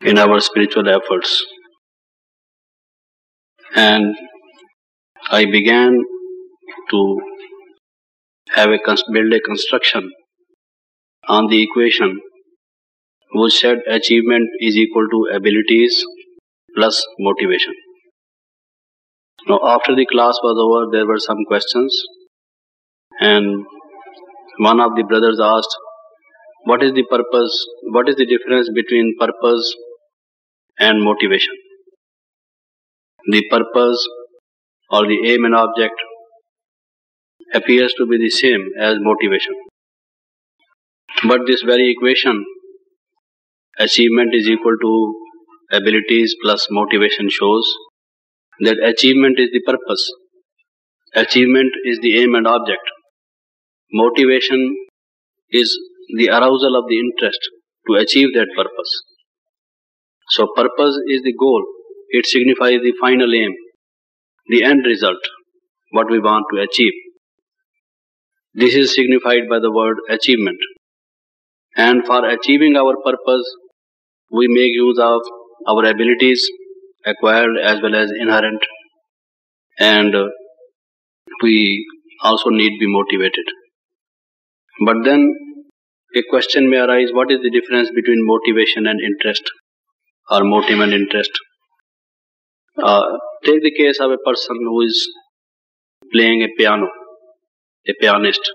in our spiritual efforts. And I began to build a construction on the equation which said achievement is equal to abilities plus motivation. Now, after the class was over, there were some questions, and one of the brothers asked, what is the purpose, what is the difference between purpose and motivation? The purpose or the aim and object appears to be the same as motivation. But this very equation, achievement is equal to abilities plus motivation, shows that achievement is the purpose, achievement is the aim and object, motivation is the arousal of the interest to achieve that purpose. So purpose is the goal, it signifies the final aim, the end result, what we want to achieve. This is signified by the word achievement. And for achieving our purpose, we make use of our abilities, acquired as well as inherent, and we also need to be motivated. But then a question may arise, what is the difference between motivation and interest, or motive and interest? Take the case of a person who is playing a piano, a pianist.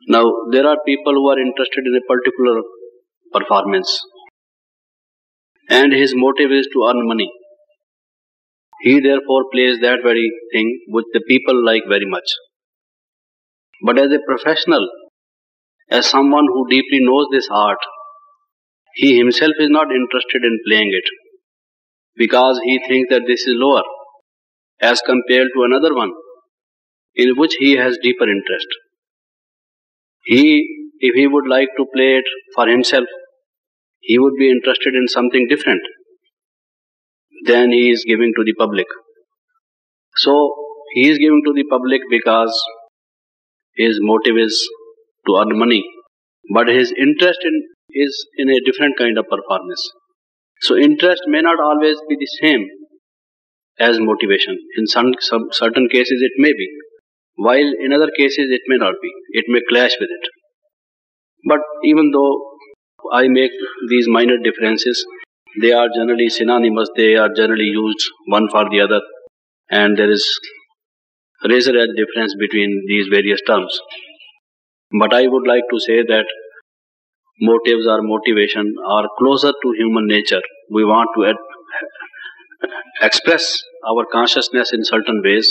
Now, there are people who are interested in a particular performance, and his motive is to earn money. He therefore plays that very thing which the people like very much. But as a professional, as someone who deeply knows this art, he himself is not interested in playing it, because he thinks that this is lower as compared to another one in which he has deeper interest. If he would like to play it for himself, he would be interested in something different than he is giving to the public. So he is giving to the public because his motive is to earn money, but his interest is in a different kind of performance. So interest may not always be the same as motivation. In some certain cases it may be, while in other cases it may not be. It may clash with it. But even though I make these minor differences, they are generally synonymous, they are generally used one for the other, and there is razor-edge difference between these various terms. But I would like to say that motives or motivation are closer to human nature. We want to express our consciousness in certain ways,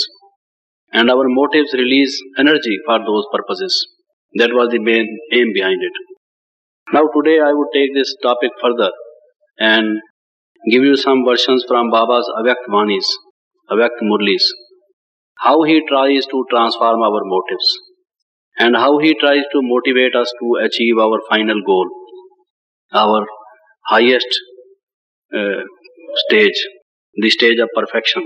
and our motives release energy for those purposes. That was the main aim behind it. Now today I would take this topic further and give you some versions from Baba's Avyakt Vanis, Avyakt Murlis, how he tries to transform our motives and how he tries to motivate us to achieve our final goal, our highest stage, the stage of perfection,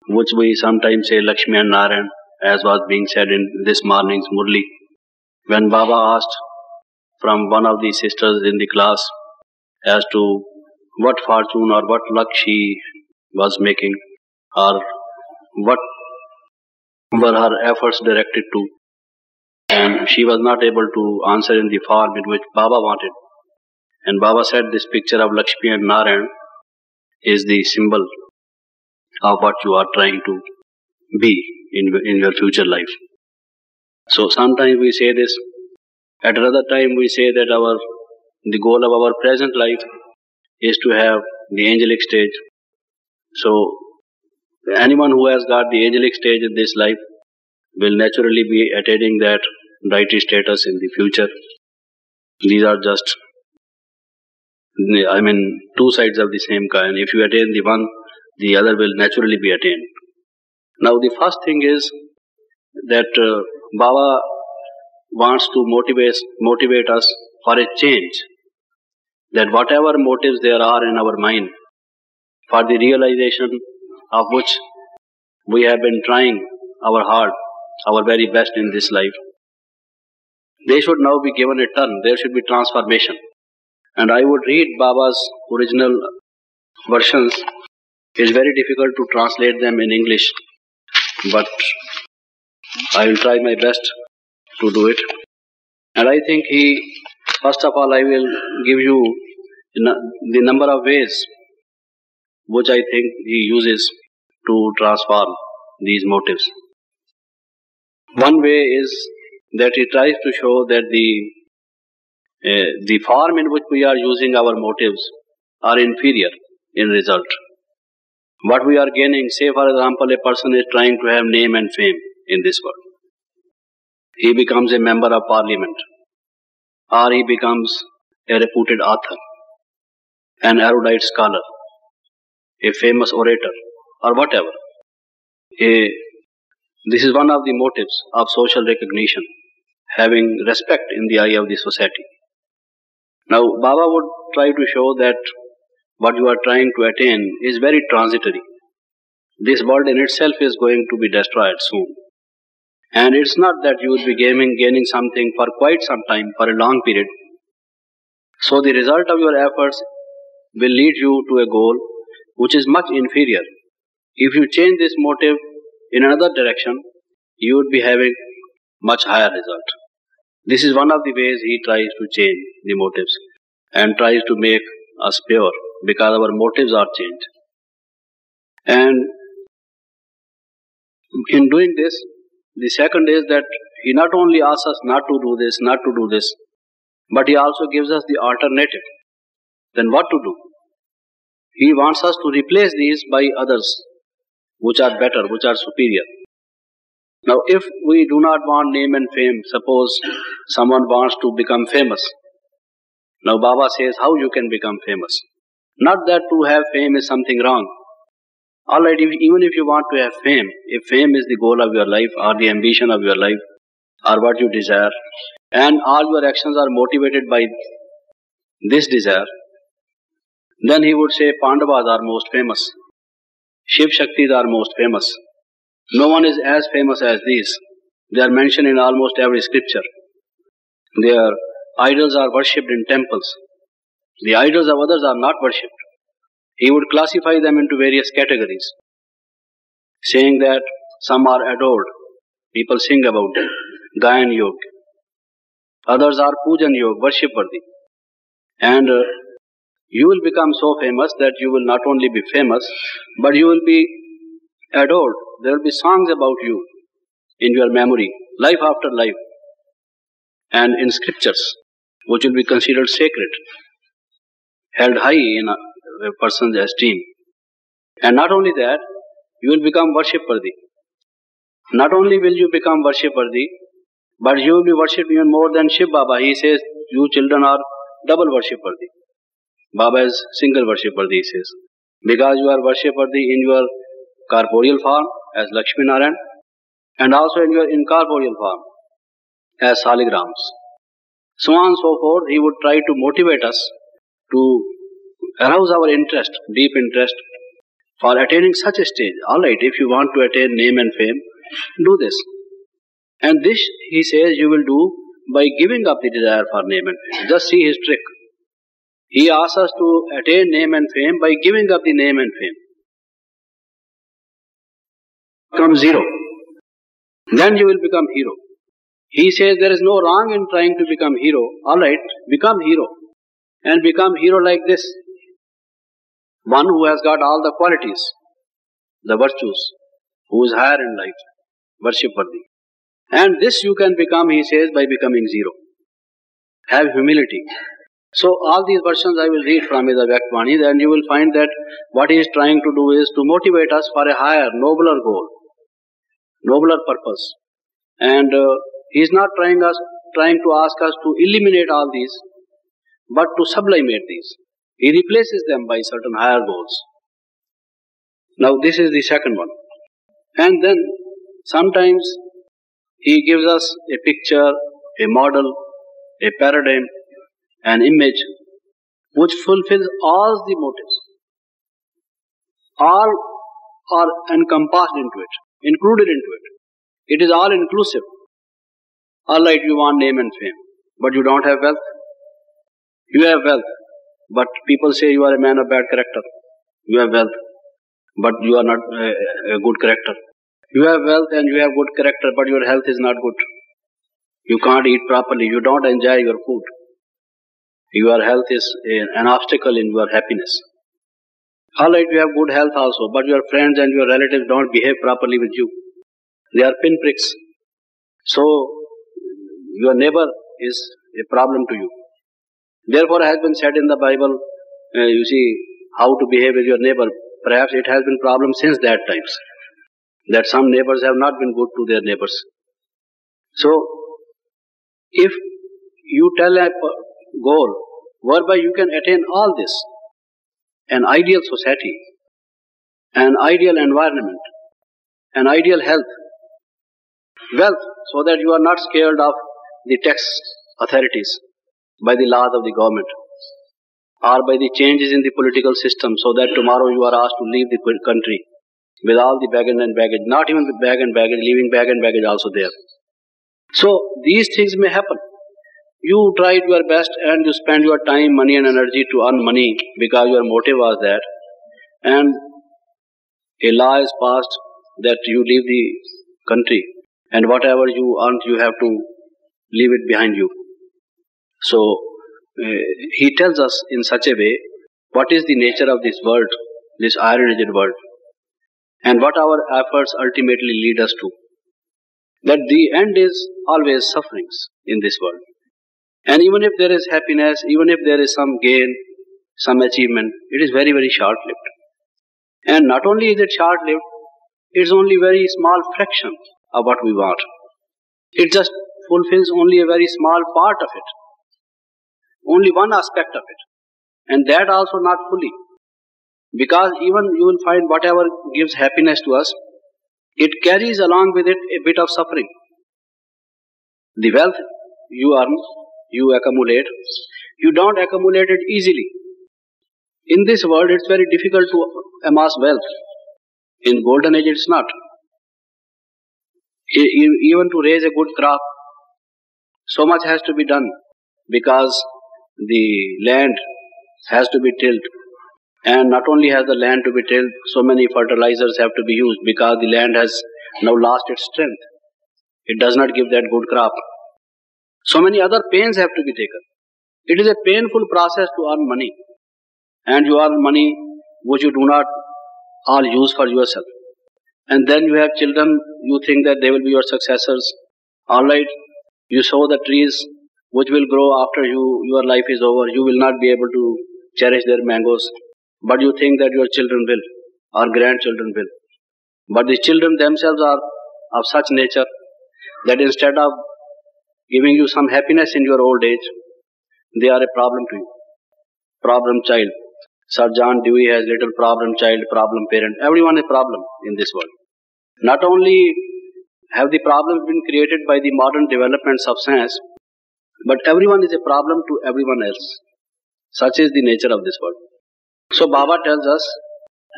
which we sometimes say Lakshmi and Narayan, as was being said in this morning's Murli. When Baba asked from one of the sisters in the class as to what fortune or what luck she was making, or what were her efforts directed to, and she was not able to answer in the form in which Baba wanted. And Baba said, this picture of Lakshmi and Narayan is the symbol of what you are trying to be in your future life. So sometimes we say this, at another time we say that the goal of our present life is to have the angelic stage. So anyone who has got the angelic stage in this life will naturally be attaining that deity status in the future. These are just, two sides of the same coin. If you attain the one, the other will naturally be attained. Now the first thing is that Baba wants to motivate us for a change, that whatever motives there are in our mind for the realization of which we have been trying our hard, our very best in this life, they should now be given a turn. There should be transformation. and I would read Baba's original versions. It's very difficult to translate them in English, but I will try my best to do it. And I think first of all, I will give you the number of ways which I think he uses to transform these motives. One way is that he tries to show that the form in which we are using our motives are inferior in result. What we are gaining, say for example, a person is trying to have name and fame in this world. He becomes a member of parliament, or he becomes a reputed author, an erudite scholar, a famous orator, or whatever. This is one of the motives of social recognition, having respect in the eye of the society. Now, Baba would try to show that what you are trying to attain is very transitory. This world in itself is going to be destroyed soon. And it's not that you will be gaining something for quite some time, for a long period. So the result of your efforts will lead you to a goal which is much inferior. If you change this motive in another direction, you would be having much higher result. This is one of the ways he tries to change the motives and tries to make us pure, because our motives are changed. And in doing this, the second is that he not only asks us not to do this, but he also gives us the alternative. Then what to do? He wants us to replace these by others which are better, which are superior. Now, if we do not want name and fame, suppose someone wants to become famous. Now, Baba says how you can become famous. Not that to have fame is something wrong. Alright, even if you want to have fame, if fame is the goal of your life or the ambition of your life or what you desire, and all your actions are motivated by this desire, then he would say Pandavas are most famous, Shiv Shaktis are most famous. No one is as famous as these. They are mentioned in almost every scripture. Their idols are worshipped in temples. The idols of others are not worshipped. He would classify them into various categories, saying that some are adored. People sing about them. Gayan Yog. Others are Pujan Yog, worship worthy. And you will become so famous that you will not only be famous, but you will be adored. There will be songs about you in your memory, life after life, and in scriptures, which will be considered sacred, held high in a person's esteem. And not only that, you will become worship worthy. Not only will you become worship worthy, but you will be worshipped even more than Shiv Baba. He says, you children are double worship worthy. Baba is single worship worthy, he says. Because you are worship worthy in your corporeal form as Lakshmi Narayan, and also in your incorporeal form as Saligrams. So on and so forth, he would try to motivate us to arouse our interest, deep interest, for attaining such a stage. Alright, if you want to attain name and fame, do this. And this, he says, you will do by giving up the desire for name and fame. Just see his trick. He asks us to attain name and fame by giving up the name and fame. Become zero. Then you will become hero. He says there is no wrong in trying to become hero. Alright, become hero. And become hero like this. One who has got all the qualities, the virtues, who is higher in life, worship worthy. And this you can become, he says, by becoming zero. Have humility. So all these versions I will read from his Avyaktvani, and you will find that what he is trying to do is to motivate us for a higher, nobler goal, nobler purpose. And he is not trying to ask us to eliminate all these, but to sublimate these. He replaces them by certain higher goals. Now this is the second one. And then sometimes he gives us a picture, a model, a paradigm, an image which fulfills all the motives. All are encompassed into it, included into it. It is all inclusive. Alright, you want name and fame, but you don't have wealth. You have wealth, but people say you are a man of bad character. You have wealth, but you are not a good character. You have wealth and you have good character, but your health is not good. You can't eat properly. You don't enjoy your food. Your health is an obstacle in your happiness. Alright, you have good health also, but your friends and your relatives don't behave properly with you. They are pinpricks. So, your neighbor is a problem to you. Therefore, has been said in the Bible, you see, how to behave with your neighbor. Perhaps it has been problem since that times, that some neighbors have not been good to their neighbors. So, if you tell a goal whereby you can attain all this, an ideal society, an ideal environment, an ideal health, wealth, so that you are not scared of the tax authorities, by the laws of the government, or by the changes in the political system, so that tomorrow you are asked to leave the country with all the baggage and baggage, not even the bag and baggage, leaving bag and baggage also there. So these things may happen. You tried your best and you spend your time, money and energy to earn money because your motive was that, and a law is passed that you leave the country and whatever you earned you have to leave it behind you. So he tells us in such a way what is the nature of this world, this iron-edged world, and what our efforts ultimately lead us to. That the end is always sufferings in this world. And even if there is happiness, even if there is some gain, some achievement, it is very, very short-lived. And not only is it short-lived, it is only very small fraction of what we want. It just fulfills only a very small part of it. Only one aspect of it. And that also not fully. Because even you will find whatever gives happiness to us, it carries along with it a bit of suffering. The wealth you earn, you accumulate, you don't accumulate it easily. In this world, it's very difficult to amass wealth. In golden age, it's not. Even to raise a good crop, so much has to be done because the land has to be tilled. And not only has the land to be tilled, so many fertilizers have to be used because the land has now lost its strength. It does not give that good crop. So many other pains have to be taken. It is a painful process to earn money. And you earn money which you do not all use for yourself. And then you have children, you think that they will be your successors. Alright, you sow the trees which will grow after your life is over. You will not be able to cherish their mangoes. But you think that your children will, or grandchildren will. But the children themselves are of such nature that instead of giving you some happiness in your old age, they are a problem to you. Problem child. Sir John Dewey has little problem child, problem parent. Everyone is a problem in this world. Not only have the problems been created by the modern developments of science, but everyone is a problem to everyone else. Such is the nature of this world. So Baba tells us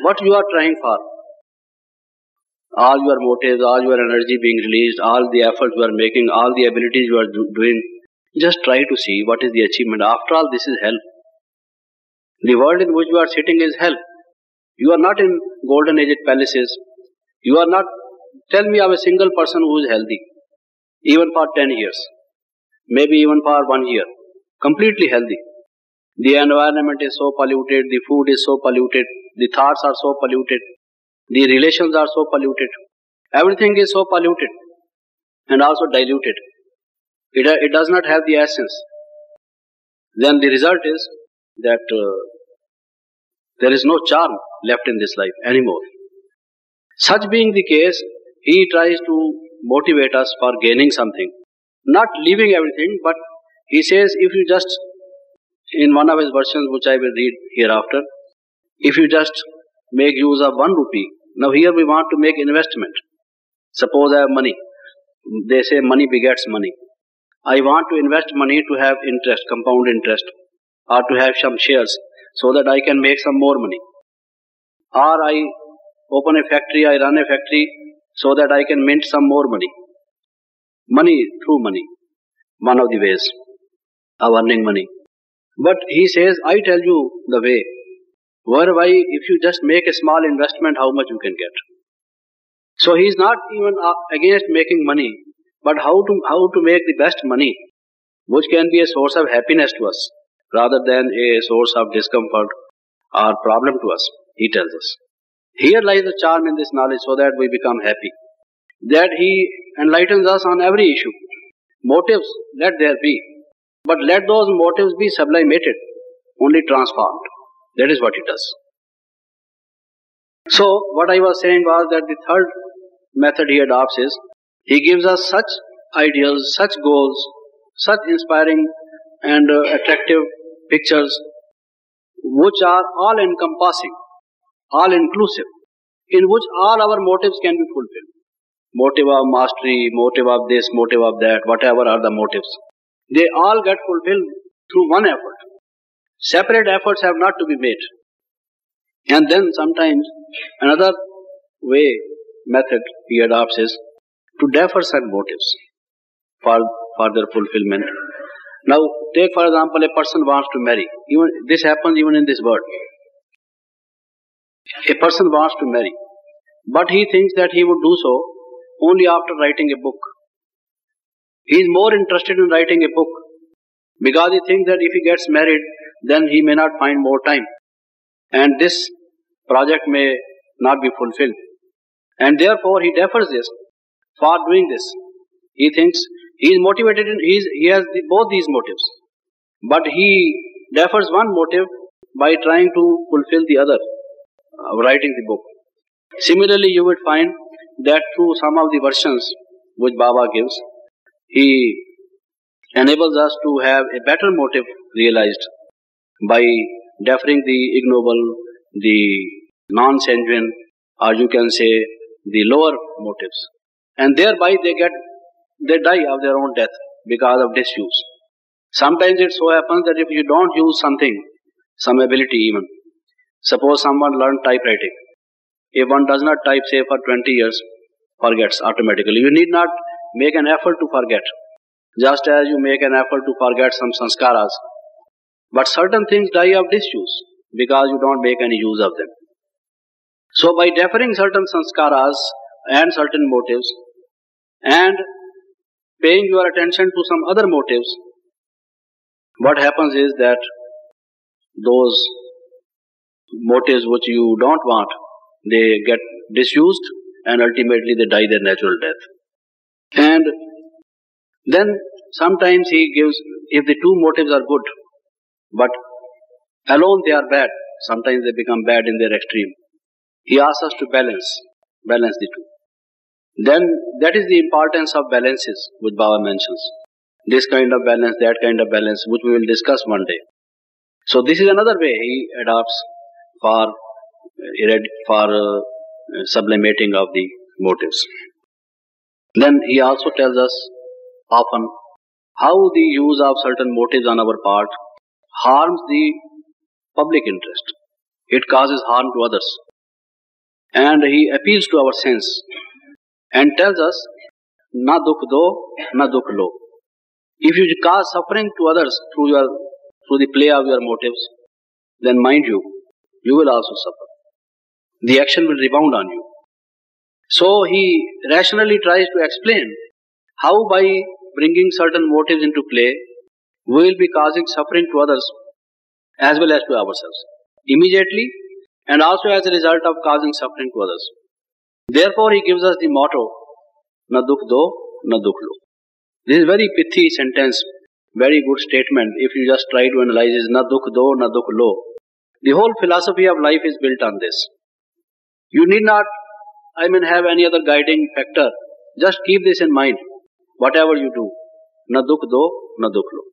what you are trying for. All your motives, all your energy being released, all the efforts you are making, all the abilities you are doing, just try to see what is the achievement. After all, this is hell. The world in which you are sitting is hell. You are not in golden age palaces. You are not, tell me of a single person who is healthy, even for 10 years, maybe even for 1 year, completely healthy. The environment is so polluted, the food is so polluted, the thoughts are so polluted, the relations are so polluted, everything is so polluted and also diluted. It does not have the essence. Then the result is that there is no charm left in this life anymore. Such being the case, he tries to motivate us for gaining something. Not leaving everything, but he says if you just, in one of his versions which I will read hereafter, if you just make use of 1 rupee, now here we want to make investment. Suppose I have money. They say money begets money. I want to invest money to have interest, compound interest, or to have some shares so that I can make some more money. Or I open a factory, I run a factory so that I can mint some more money. Money through money, one of the ways of earning money. But he says, I tell you the way, whereby if you just make a small investment, how much you can get. So he is not even against making money, but how to make the best money, which can be a source of happiness to us, rather than a source of discomfort or problem to us, he tells us. Here lies the charm in this knowledge, so that we become happy. That he enlightens us on every issue. Motives, let there be. But let those motives be sublimated, only transformed. That is what he does. So, what I was saying was that the third method he adopts is, he gives us such ideals, such goals, such inspiring and attractive pictures, which are all encompassing, all inclusive, in which all our motives can be fulfilled. Motive of mastery, motive of this, motive of that, whatever are the motives. They all get fulfilled through one effort. Separate efforts have not to be made. And then sometimes another method he adopts is to defer certain motives for their fulfillment. Now, take for example, a person wants to marry. This happens even in this world. A person wants to marry, but he thinks that he would do so only after writing a book. He is more interested in writing a book because he thinks that if he gets married, then he may not find more time, and this project may not be fulfilled. And therefore he defers this for doing this. He thinks he is motivated, he has both these motives, but he defers one motive by trying to fulfill the other, writing the book. Similarly, you would find that through some of the versions which Baba gives, he enables us to have a better motive realized by deferring the ignoble, the non-sanguine, or you can say the lower motives. And thereby they die of their own death because of disuse. Sometimes it so happens that if you don't use something, some ability even, suppose someone learned typewriting. If one does not type, say, for 20 years, forgets automatically. You need not make an effort to forget, just as you make an effort to forget some sanskaras. But certain things die of disuse because you don't make any use of them. So by deferring certain sanskaras and certain motives and paying your attention to some other motives, what happens is that those motives which you don't want, they get disused and ultimately they die their natural death. And then sometimes he gives, if the two motives are good, but alone they are bad, sometimes they become bad in their extreme, he asks us to balance the two. Then that is the importance of balances which Baba mentions. This kind of balance, that kind of balance, which we will discuss one day. So this is another way he adopts for sublimating of the motives. Then he also tells us often how the use of certain motives on our part harms the public interest. It causes harm to others. And he appeals to our sense and tells us, na dukh do, na dukh lo. If you cause suffering to others through the play of your motives, then mind you, you will also suffer. The action will rebound on you. So he rationally tries to explain how by bringing certain motives into play, we will be causing suffering to others as well as to ourselves, immediately and also as a result of causing suffering to others. Therefore he gives us the motto, na dukh do, na dukh lo. This is very pithy sentence, very good statement if you just try to analyze it. Na dukh do, na dukh lo. The whole philosophy of life is built on this. You need not, have any other guiding factor. Just keep this in mind. Whatever you do, na dukh do, na dukh lo.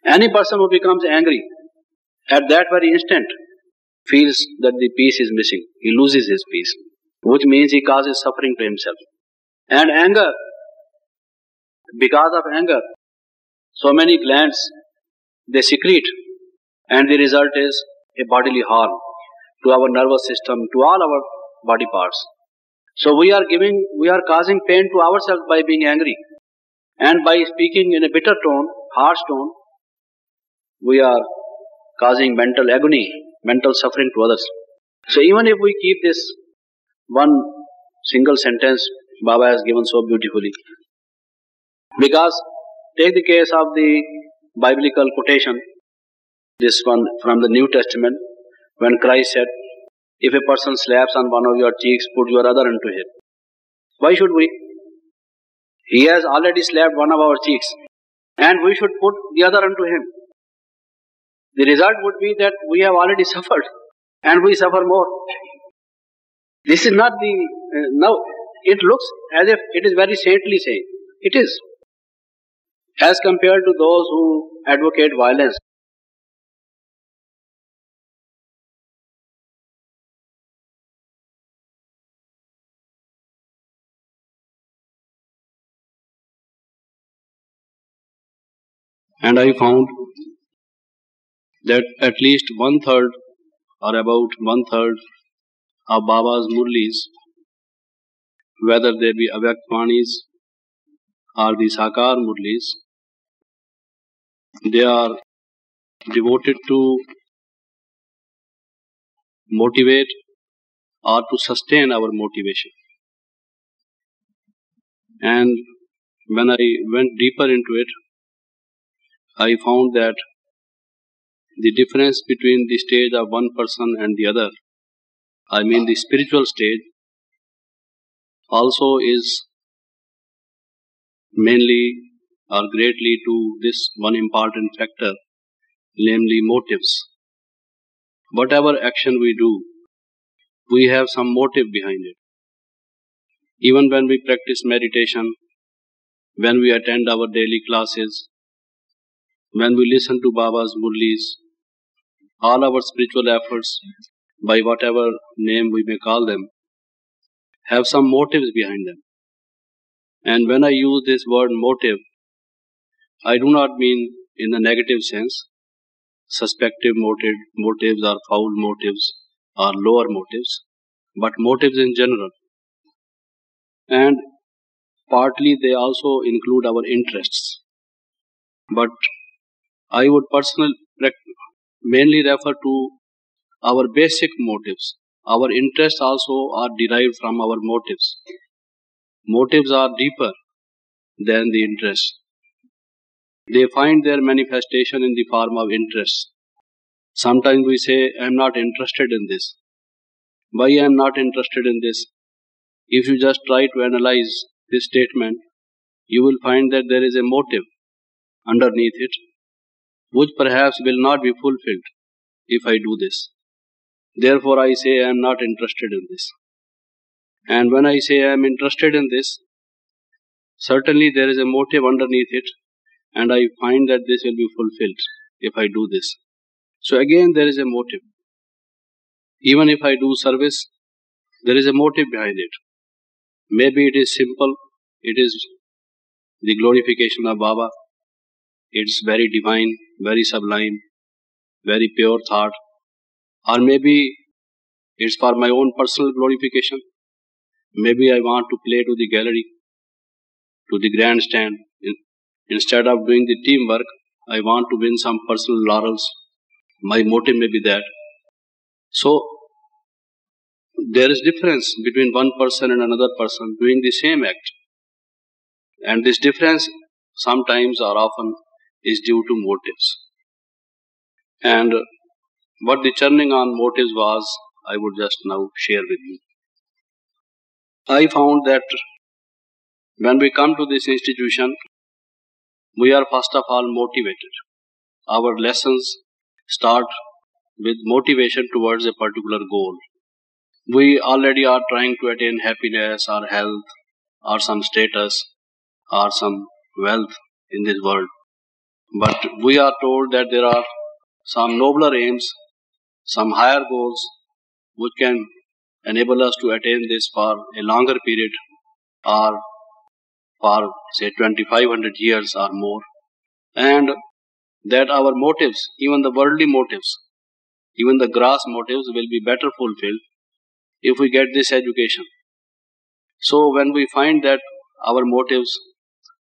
Any person who becomes angry at that very instant feels that the peace is missing. He loses his peace, which means he causes suffering to himself. And anger, because of anger, so many glands, they secrete, and the result is a bodily harm to our nervous system, to all our body parts. So we are causing pain to ourselves by being angry, and by speaking in a bitter tone, harsh tone, we are causing mental agony, mental suffering to others. So even if we keep this one single sentence Baba has given so beautifully, because take the case of the biblical quotation, this one from the New Testament, when Christ said, if a person slaps on one of your cheeks, put your other unto him. Why should we? He has already slapped one of our cheeks, and we should put the other unto him. The result would be that we have already suffered, and we suffer more. This is not the... now, it looks as if it is very saintly saying. It is. As compared to those who advocate violence. And I found that at least one-third or about one-third of Baba's Murlis, whether they be Avyakvanis or the Sakar Murlis, they are devoted to motivate or to sustain our motivation. And when I went deeper into it, I found that the difference between the stage of one person and the other, I mean the spiritual stage, also is mainly or greatly to this one important factor, namely motives. Whatever action we do, we have some motive behind it. Even when we practice meditation, when we attend our daily classes, when we listen to Baba's Murlis, all our spiritual efforts, by whatever name we may call them, have some motives behind them. And when I use this word motive, I do not mean in a negative sense, suspective motives or foul motives or lower motives, but motives in general. And partly they also include our interests. But I would personally mainly refer to our basic motives. Our interests also are derived from our motives. Motives are deeper than the interests. They find their manifestation in the form of interests. Sometimes we say, I am not interested in this. Why I am not interested in this? If you just try to analyze this statement, you will find that there is a motive underneath it, which perhaps will not be fulfilled if I do this. Therefore I say I am not interested in this. And when I say I am interested in this, certainly there is a motive underneath it, and I find that this will be fulfilled if I do this. So again there is a motive. Even if I do service, there is a motive behind it. Maybe it is simple, it is the glorification of Baba, it's very divine, very sublime, very pure thought, or maybe it's for my own personal glorification. Maybe I want to play to the gallery, to the grandstand. Instead of doing the teamwork, I want to win some personal laurels. My motive may be that. So, there is difference between one person and another person doing the same act. And this difference sometimes or often is due to motives. And what the churning on motives was, I would just now share with you. I found that when we come to this institution, we are first of all motivated. Our lessons start with motivation towards a particular goal. We already are trying to attain happiness or health or some status or some wealth in this world. But we are told that there are some nobler aims, some higher goals which can enable us to attain this for a longer period or for say 2500 years or more, and that our motives, even the worldly motives, even the gross motives will be better fulfilled if we get this education. So when we find that our motives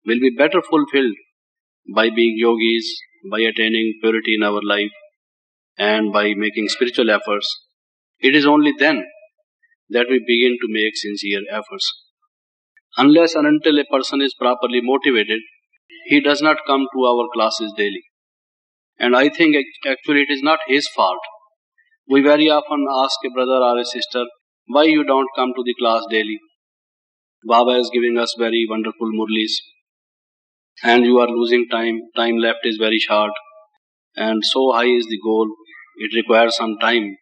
will be better fulfilled by being yogis, by attaining purity in our life and by making spiritual efforts, it is only then that we begin to make sincere efforts. Unless and until a person is properly motivated, he does not come to our classes daily. And I think actually it is not his fault. We very often ask a brother or a sister, why you don't come to the class daily? Baba is giving us very wonderful murlis and you are losing time left is very short, and so high is the goal, it requires some time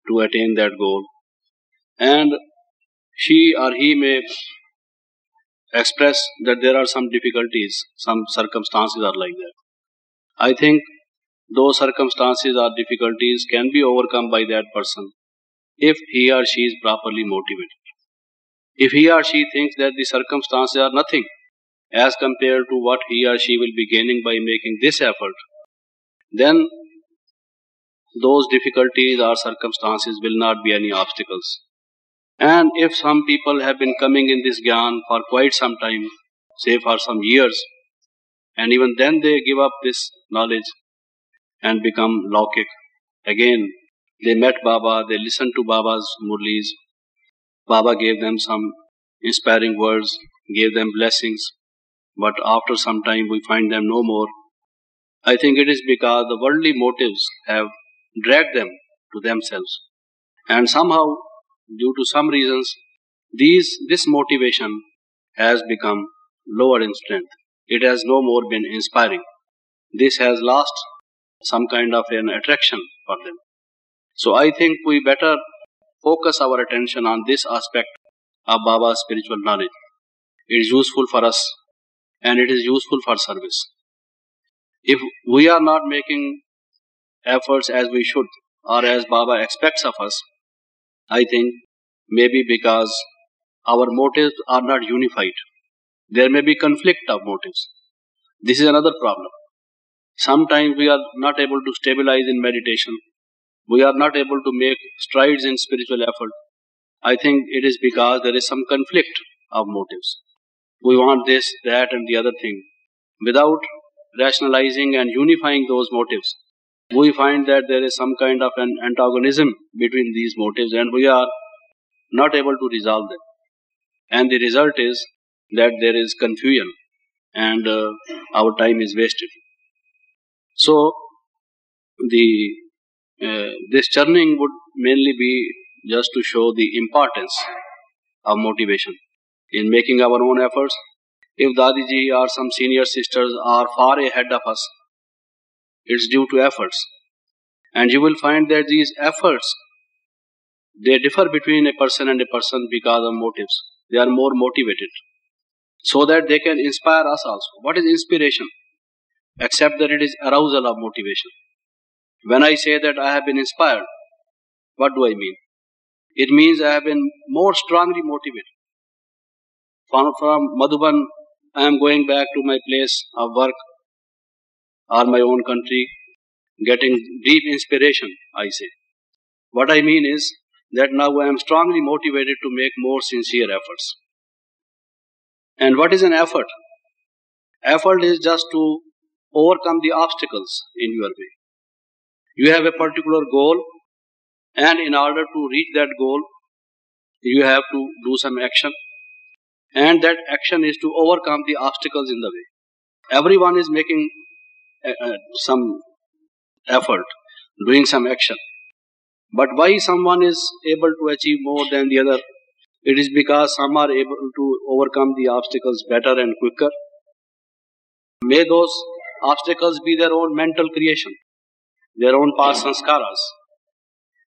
to attain that goal. And she or he may express that there are some difficulties, some circumstances are like that. I think those circumstances or difficulties can be overcome by that person if he or she is properly motivated. If he or she thinks that the circumstances are nothing as compared to what he or she will be gaining by making this effort, then those difficulties or circumstances will not be any obstacles. And if some people have been coming in this Gyan for quite some time, say for some years, and even then they give up this knowledge and become laukik, again they met Baba, they listened to Baba's murlis, Baba gave them some inspiring words, gave them blessings, but after some time we find them no more. I think it is because the worldly motives have dragged them to themselves, and somehow due to some reasons this motivation has become lower in strength. It has no more been inspiring. This has lost some kind of an attraction for them. So I think we better focus our attention on this aspect of Baba's spiritual knowledge. It is useful for us and it is useful for service. If we are not making efforts as we should or as Baba expects of us, I think maybe because our motives are not unified. There may be conflict of motives. This is another problem. Sometimes we are not able to stabilize in meditation. We are not able to make strides in spiritual effort. I think it is because there is some conflict of motives. We want this, that and the other thing. Without rationalizing and unifying those motives, we find that there is some kind of an antagonism between these motives and we are not able to resolve them. And the result is that there is confusion and our time is wasted. So, this churning would mainly be just to show the importance of motivation in making our own efforts. If Dadiji or some senior sisters are far ahead of us, it's due to efforts. And you will find that these efforts, they differ between a person and a person because of motives. They are more motivated so that they can inspire us also. What is inspiration? Except that it is arousal of motivation. When I say that I have been inspired, what do I mean? It means I have been more strongly motivated. From Madhuban, I am going back to my place of work or my own country, getting deep inspiration, I say. What I mean is that now I am strongly motivated to make more sincere efforts. And what is an effort? Effort is just to overcome the obstacles in your way. You have a particular goal, and in order to reach that goal, you have to do some action. And that action is to overcome the obstacles in the way. Everyone is making some effort, doing some action. But why someone is able to achieve more than the other? It is because some are able to overcome the obstacles better and quicker. May those obstacles be their own mental creation, their own past sanskaras,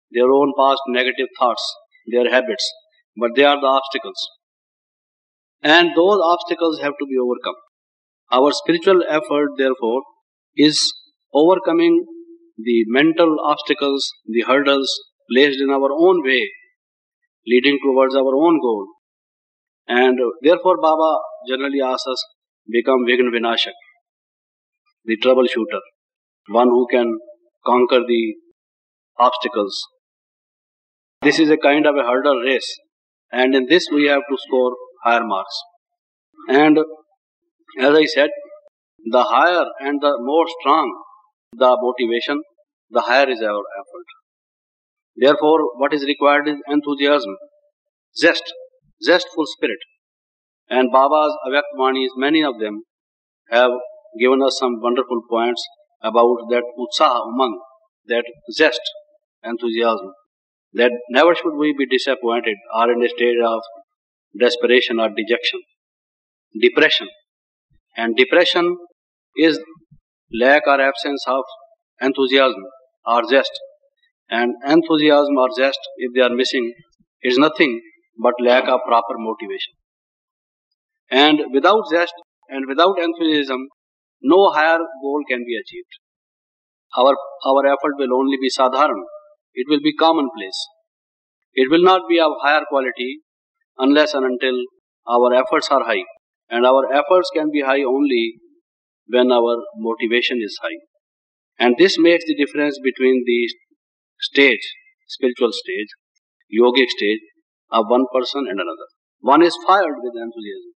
their own past negative thoughts, their habits, but they are the obstacles. And those obstacles have to be overcome. Our spiritual effort, therefore, is overcoming the mental obstacles, the hurdles placed in our own way, leading towards our own goal. And therefore Baba generally asks us, become Vigna Vinashak, the troubleshooter, one who can conquer the obstacles. This is a kind of a hurdle race, and in this we have to score higher marks. And as I said, the higher and the more strong the motivation, the higher is our effort. Therefore, what is required is enthusiasm, zestful spirit. And Baba's Avyakvanis, many of them have given us some wonderful points about that utsaha, umang, that zest, enthusiasm, that never should we be disappointed or in a state of desperation or dejection. Depression. And depression is lack or absence of enthusiasm or zest. And enthusiasm or zest, if they are missing, is nothing but lack of proper motivation. And without zest and without enthusiasm, no higher goal can be achieved. Our effort will only be sadharan. It will be commonplace. It will not be of higher quality unless and until our efforts are high. And our efforts can be high only when our motivation is high. And this makes the difference between the stage, spiritual stage, yogic stage of one person and another. One is fired with enthusiasm.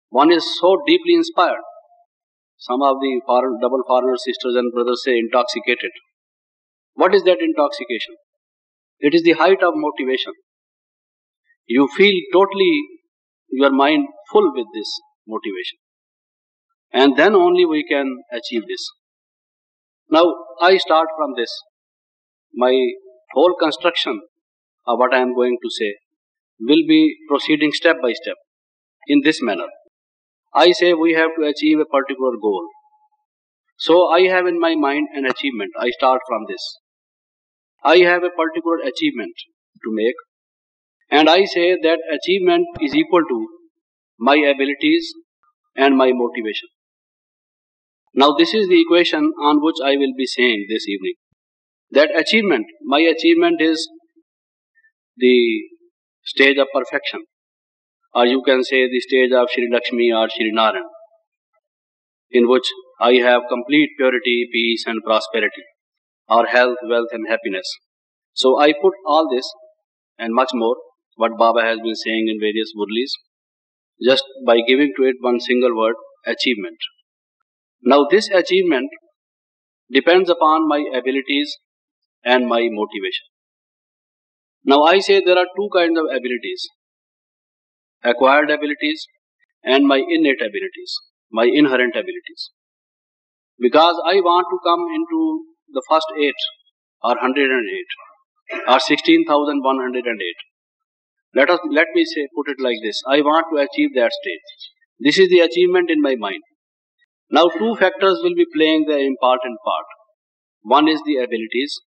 One is so deeply inspired. Some of the double foreigner sisters and brothers say intoxicated. What is that intoxication? It is the height of motivation. You feel totally your mind full with this motivation. And then only we can achieve this. Now, I start from this. My whole construction of what I am going to say will be proceeding step by step in this manner. I say we have to achieve a particular goal. So I have in my mind an achievement. I start from this. I have a particular achievement to make, and I say that achievement is equal to my abilities and my motivation. Now this is the equation on which I will be saying this evening. That achievement, my achievement is the stage of perfection, or you can say the stage of Shri Lakshmi or Shri Narayan, in which I have complete purity, peace and prosperity, or health, wealth and happiness. So I put all this and much more, what Baba has been saying in various Murlis, just by giving to it one single word, achievement. Now this achievement depends upon my abilities and my motivation. Now I say there are two kinds of abilities, acquired abilities and my innate abilities, my inherent abilities. Because I want to come into the first 8 or 108 or 16,108. Let me say, put it like this. I want to achieve that state. This is the achievement in my mind. Now two factors will be playing the important part. One is the abilities,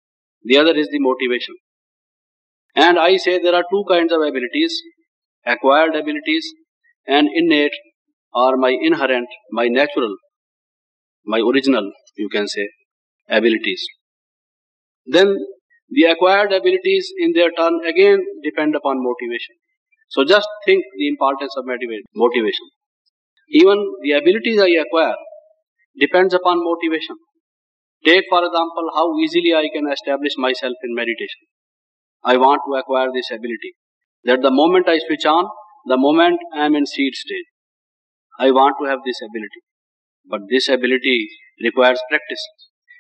the other is the motivation. And I say there are two kinds of abilities, acquired abilities and innate or my inherent, my natural, my original, you can say, abilities. Then the acquired abilities in their turn again depend upon motivation. So just think the importance of motivation. Even the abilities I acquire depends upon motivation. Take for example how easily I can establish myself in meditation. I want to acquire this ability, that the moment I switch on, the moment I am in seed stage, I want to have this ability. But this ability requires practice,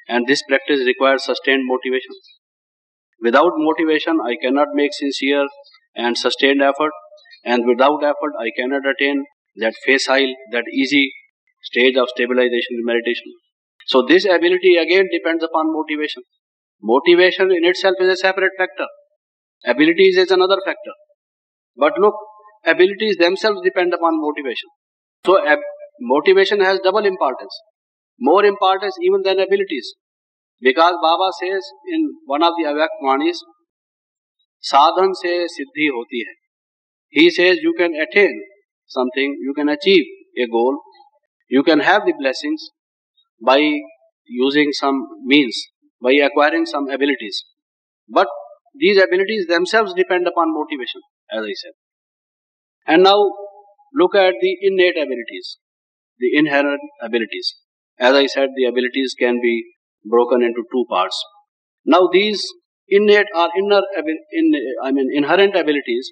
and this practice requires sustained motivation. Without motivation, I cannot make sincere and sustained effort, and without effort, I cannot attain that facile, that easy stage of stabilization in meditation. So this ability again depends upon motivation. Motivation in itself is a separate factor. Abilities is another factor. But look, abilities themselves depend upon motivation. So motivation has double importance. More importance even than abilities. Because Baba says in one of the Avyakvanis, sadhan se siddhi hoti hai. He says you can attain something, you can achieve a goal, you can have the blessings by using some means, by acquiring some abilities. But these abilities themselves depend upon motivation, as I said. And now look at the innate abilities, the inherent abilities. As I said, the abilities can be broken into two parts. Now these innate or inherent abilities,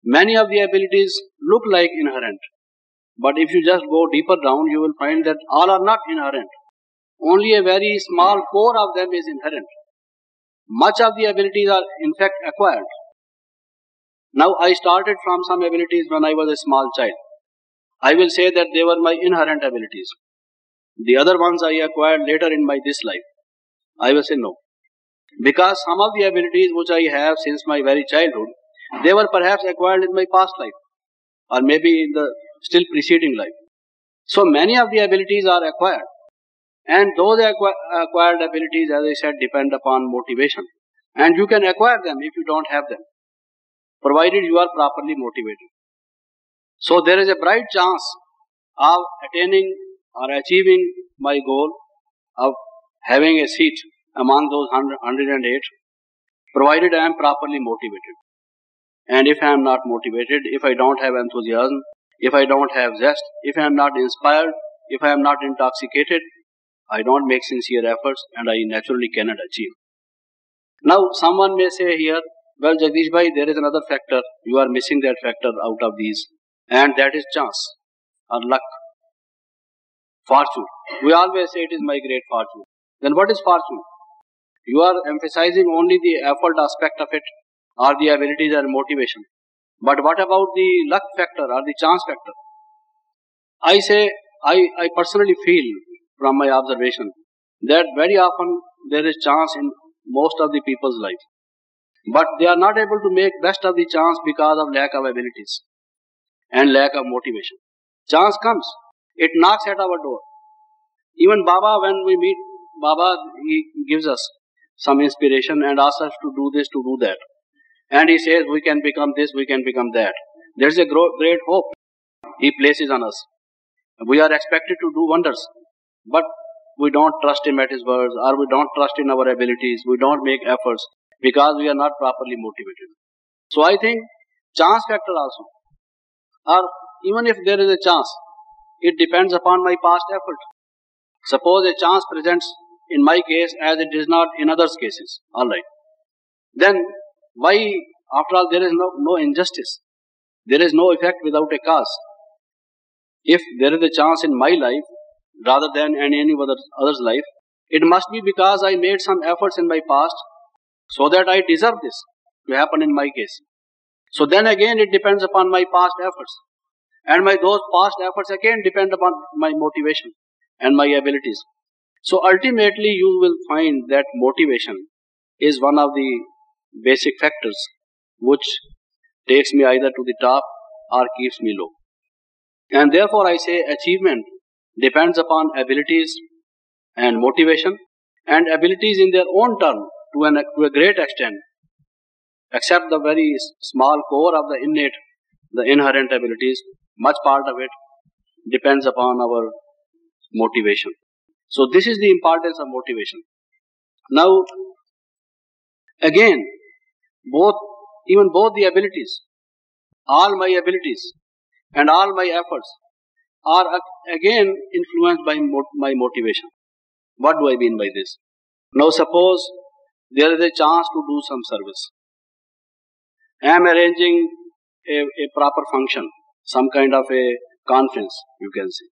many of the abilities look like inherent. But if you just go deeper down, you will find that all are not inherent. only a very small core of them is inherent. Much of the abilities are in fact acquired. Now I started from some abilities when I was a small child. I will say that they were my inherent abilities. The other ones I acquired later in this life. I will say no. Because some of the abilities which I have since my very childhood, they were perhaps acquired in my past life, or maybe in the still preceding life. So many of the abilities are acquired. And those acquired abilities, as I said, depend upon motivation. And you can acquire them if you don't have them, provided you are properly motivated. So there is a bright chance of attaining or achieving my goal of having a seat among those 108, provided I am properly motivated. And if I am not motivated, if I don't have enthusiasm, if I don't have zest, if I am not inspired, if I am not intoxicated, I don't make sincere efforts and I naturally cannot achieve. Now someone may say here, well Jagdish bhai, there is another factor, you are missing that factor out of these, and that is chance or luck, fortune. We always say it is my great fortune. Then what is fortune? You are emphasizing only the effort aspect of it, or the abilities and motivation. But what about the luck factor or the chance factor? I say, I personally feel from my observation that very often there is chance in most of the people's life. But they are not able to make best of the chance because of lack of abilities and lack of motivation. Chance comes, it knocks at our door. Even Baba, when we meet Baba, he gives us some inspiration and asks us to do this, to do that. And he says we can become this, we can become that. There is a great hope he places on us. We are expected to do wonders, but we don't trust him at his words, or we don't trust in our abilities, we don't make efforts because we are not properly motivated. So I think chance factor also, or even if there is a chance, it depends upon my past effort. Suppose a chance presents in my case as it is not in others' cases, alright. Then why, after all, there is no injustice. There is no effect without a cause. If there is a chance in my life rather than in any other's life, it must be because I made some efforts in my past so that I deserve this to happen in my case. So then again it depends upon my past efforts. And those past efforts again depend upon my motivation and my abilities. So ultimately you will find that motivation is one of the basic factors which takes me either to the top or keeps me low. And therefore I say achievement depends upon abilities and motivation, and abilities in their own turn to a great extent, except the very small core of the inherent abilities, much part of it depends upon our motivation. So this is the importance of motivation. Now again, even both the abilities, all my abilities and all my efforts are again influenced by my motivation. What do I mean by this? Now suppose there is a chance to do some service. I am arranging a proper function, some kind of a conference, you can say.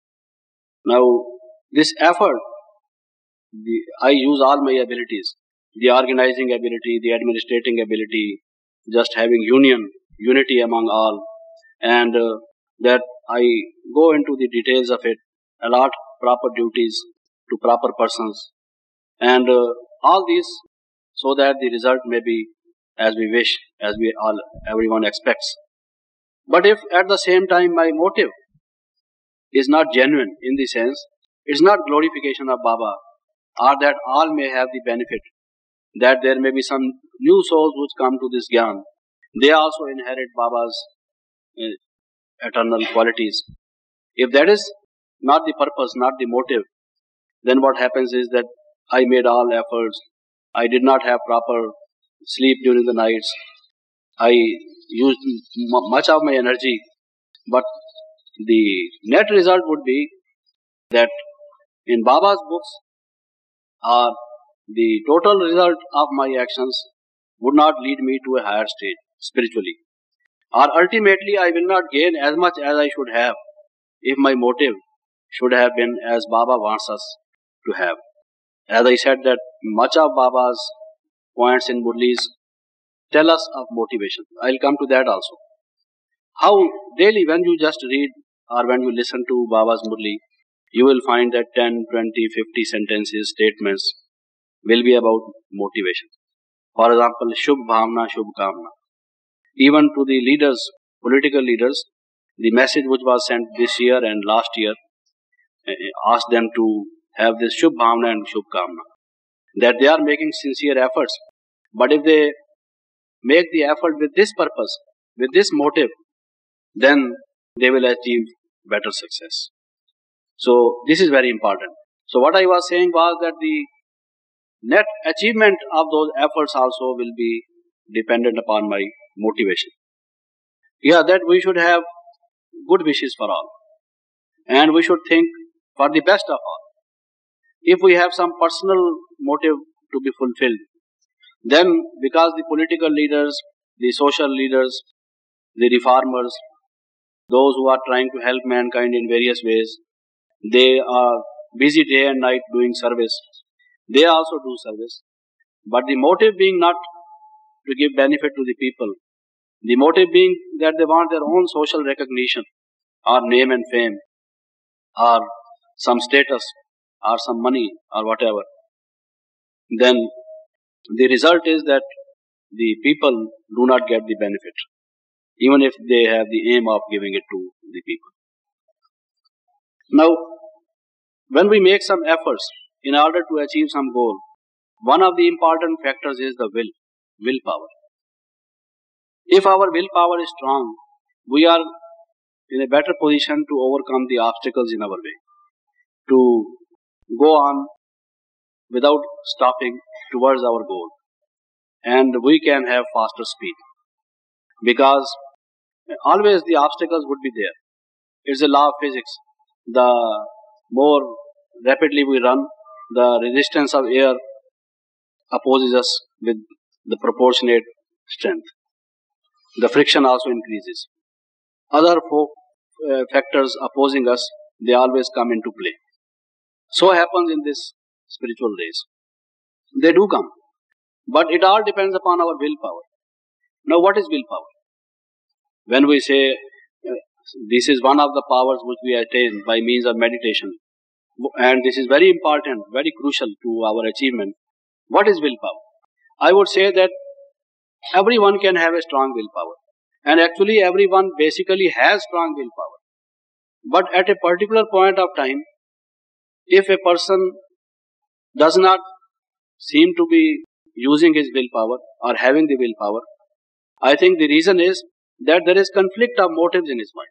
Now this effort, I use all my abilities, the organizing ability, the administrating ability, just having unity among all, and that I go into the details of it, allot proper duties to proper persons, and all these so that the result may be as we wish, as everyone expects. But if at the same time my motive is not genuine, in the sense, it's not glorification of Baba, or that all may have the benefit, that there may be some new souls which come to this Gyan, they also inherit Baba's eternal qualities. If that is not the purpose, not the motive, then what happens is that I made all efforts, I did not have proper sleep during the nights, I used much of my energy, but the net result would be that in Baba's books, the total result of my actions would not lead me to a higher state spiritually. Or ultimately I will not gain as much as I should have if my motive should have been as Baba wants us to have. As I said that much of Baba's points in Murlis tell us of motivation. I'll come to that also. How daily when you just read or when you listen to Baba's Murli, you will find that 10, 20, 50 sentences, statements will be about motivation. For example, Shubh Bhavna, Shubh Kamna. Even to the leaders, political leaders, the message which was sent this year and last year asked them to have this Shubh Bhavna and Shubh Kamna. That they are making sincere efforts. But if they make the effort with this purpose, with this motive, then they will achieve better success. So this is very important. So what I was saying was that the net achievement of those efforts also will be dependent upon my motivation. Yeah, that we should have good wishes for all. And we should think for the best of all. If we have some personal motive to be fulfilled, then because the political leaders, the social leaders, the reformers, those who are trying to help mankind in various ways, they are busy day and night doing service. They also do service. But the motive being not to give benefit to the people, the motive being that they want their own social recognition, or name and fame, or some status, or some money, or whatever, then the result is that the people do not get the benefit, even if they have the aim of giving it to the people. Now, when we make some efforts in order to achieve some goal, one of the important factors is the willpower. If our willpower is strong, we are in a better position to overcome the obstacles in our way, to go on without stopping towards our goal. And we can have faster speed. Because always the obstacles would be there. It's a law of physics. The more rapidly we run, the resistance of air opposes us with the proportionate strength. The friction also increases. Other factors opposing us, they always come into play. So happens in this spiritual race. They do come. But it all depends upon our willpower. Now, what is willpower? When we say this is one of the powers which we attain by means of meditation, and this is very important, very crucial to our achievement, what is willpower? I would say that everyone can have a strong willpower. And actually everyone basically has strong willpower. But at a particular point of time, if a person does not seem to be using his willpower or having the willpower, I think the reason is that there is conflict of motives in his mind.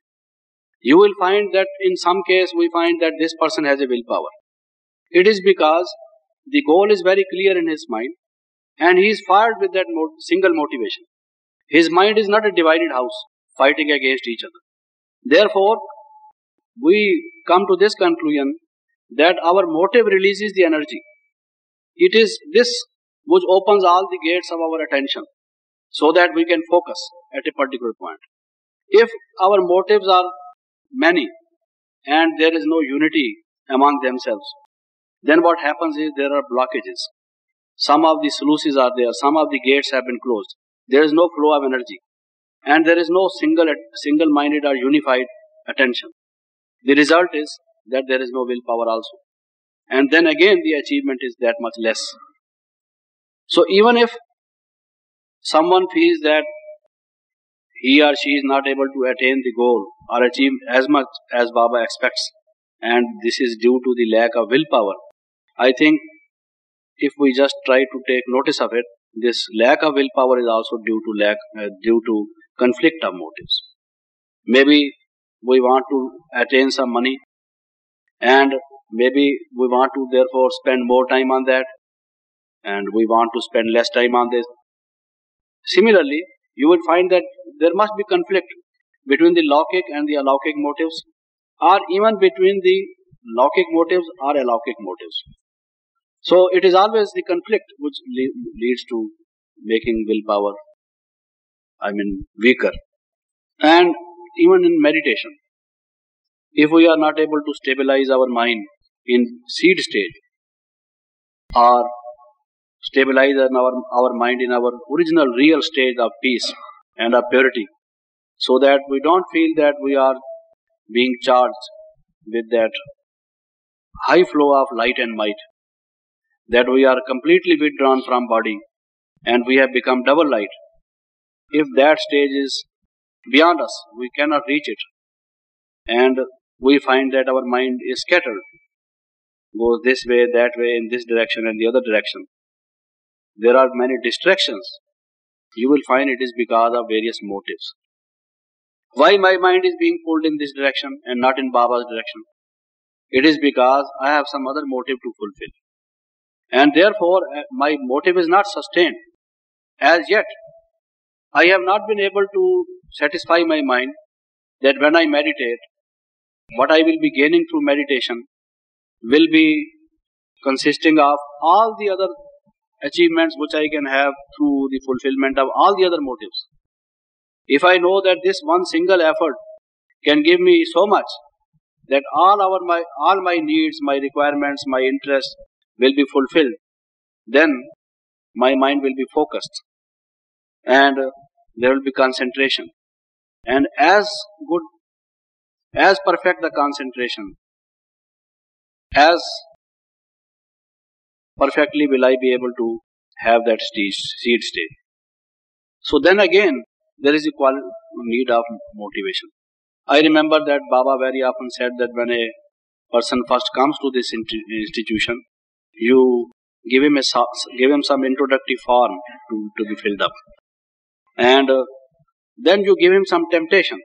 You will find that in some case we find that this person has a willpower. It is because the goal is very clear in his mind and he is fired with that single motivation. His mind is not a divided house fighting against each other. Therefore, we come to this conclusion that our motive releases the energy. It is this which opens all the gates of our attention so that we can focus at a particular point. If our motives are many and there is no unity among themselves, then what happens is there are blockages. Some of the sluices are there, some of the gates have been closed. There is no flow of energy and there is no single-minded or unified attention. The result is that there is no willpower also. And then again the achievement is that much less. So even if someone feels that he or she is not able to attain the goal or achieve as much as Baba expects, and this is due to the lack of willpower, I think if we just try to take notice of it, this lack of willpower is also due to conflict of motives. Maybe we want to attain some money and maybe we want to therefore spend more time on that and we want to spend less time on this. Similarly, you will find that there must be conflict between the Laukic and the Alaukic motives, or even between the Laukic motives or Alaukic motives. So it is always the conflict which leads to making willpower, weaker. And even in meditation, if we are not able to stabilize our mind in seed stage, or stabilize our mind in our original real state of peace and of purity, so that we don't feel that we are being charged with that high flow of light and might, that we are completely withdrawn from body and we have become double light. If that stage is beyond us, we cannot reach it, and we find that our mind is scattered, goes this way, that way, in this direction and the other direction. There are many distractions. You will find it is because of various motives. Why my mind is being pulled in this direction and not in Baba's direction? It is because I have some other motive to fulfill. And therefore, my motive is not sustained. As yet, I have not been able to satisfy my mind that when I meditate, what I will be gaining through meditation will be consisting of all the other achievements which I can have through the fulfillment of all the other motives. If I know that this one single effort can give me so much that all my needs, my requirements, my interests will be fulfilled, then my mind will be focused and there will be concentration. And as good, as perfect the concentration, as perfectly will I be able to have that seed state. So then again, there is a need of motivation. I remember that Baba very often said that when a person first comes to this institution, you give him some introductory form to be filled up, and then you give him some temptation.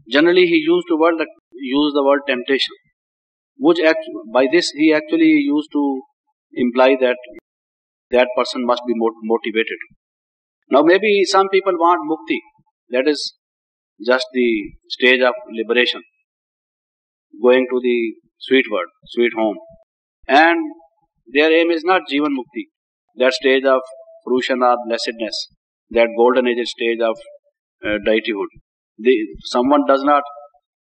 Generally, he used the word temptation, which by this he actually used to imply that that person must be motivated. Now maybe some people want mukti, that is just the stage of liberation, going to the sweet world, sweet home, and their aim is not Jivan Mukti, that stage of fruition or blessedness, that golden age stage of deityhood. Someone does not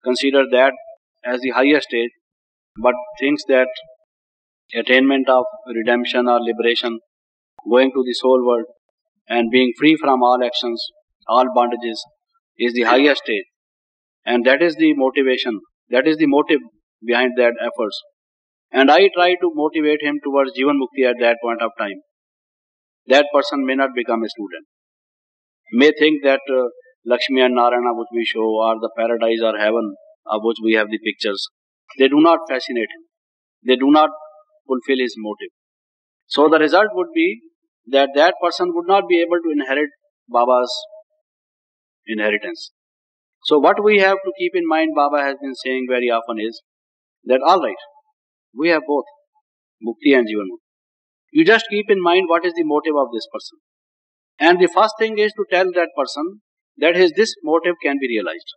consider that as the highest stage, but thinks that attainment of redemption or liberation, going to the soul world and being free from all actions, all bondages, is the highest stage. And that is the motivation, that is the motive behind that efforts. And I try to motivate him towards Jivan Mukti at that point of time. That person may not become a student, may think that Lakshmi and Narayana which we show, or the paradise or heaven of which we have the pictures, they do not fascinate him. They do not fulfill his motive. So the result would be that that person would not be able to inherit Baba's inheritance. So what we have to keep in mind, Baba has been saying very often, is that alright, we have both Mukti and Jivan Mukti. You just keep in mind what is the motive of this person. And the first thing is to tell that person that this motive can be realized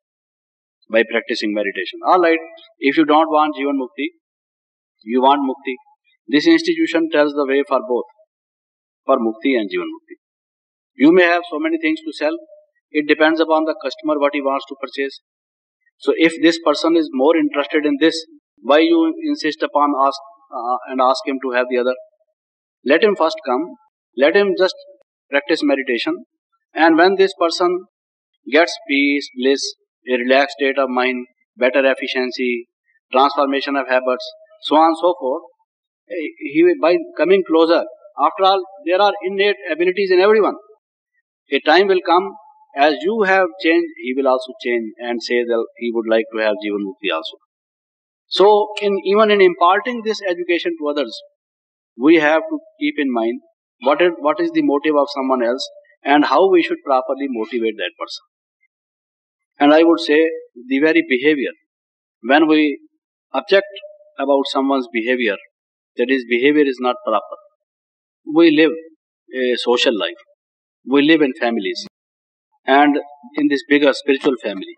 by practicing meditation. Alright, if you don't want Jivan Mukti, you want Mukti, this institution tells the way for both, for Mukti and Jivan Mukti. You may have so many things to sell. It depends upon the customer what he wants to purchase. So if this person is more interested in this, why you insist upon ask him to have the other? Let him first come. Let him just practice meditation. And when this person gets peace, bliss, a relaxed state of mind, better efficiency, transformation of habits, so on and so forth, he will, by coming closer, after all, there are innate abilities in everyone. A time will come, as you have changed, he will also change and say that he would like to have Jivan Mukti also. So, even in imparting this education to others, we have to keep in mind what is the motive of someone else and how we should properly motivate that person. And I would say the very behavior, when we object about someone's behavior, that his behavior is not proper. We live a social life. We live in families. And in this bigger spiritual family,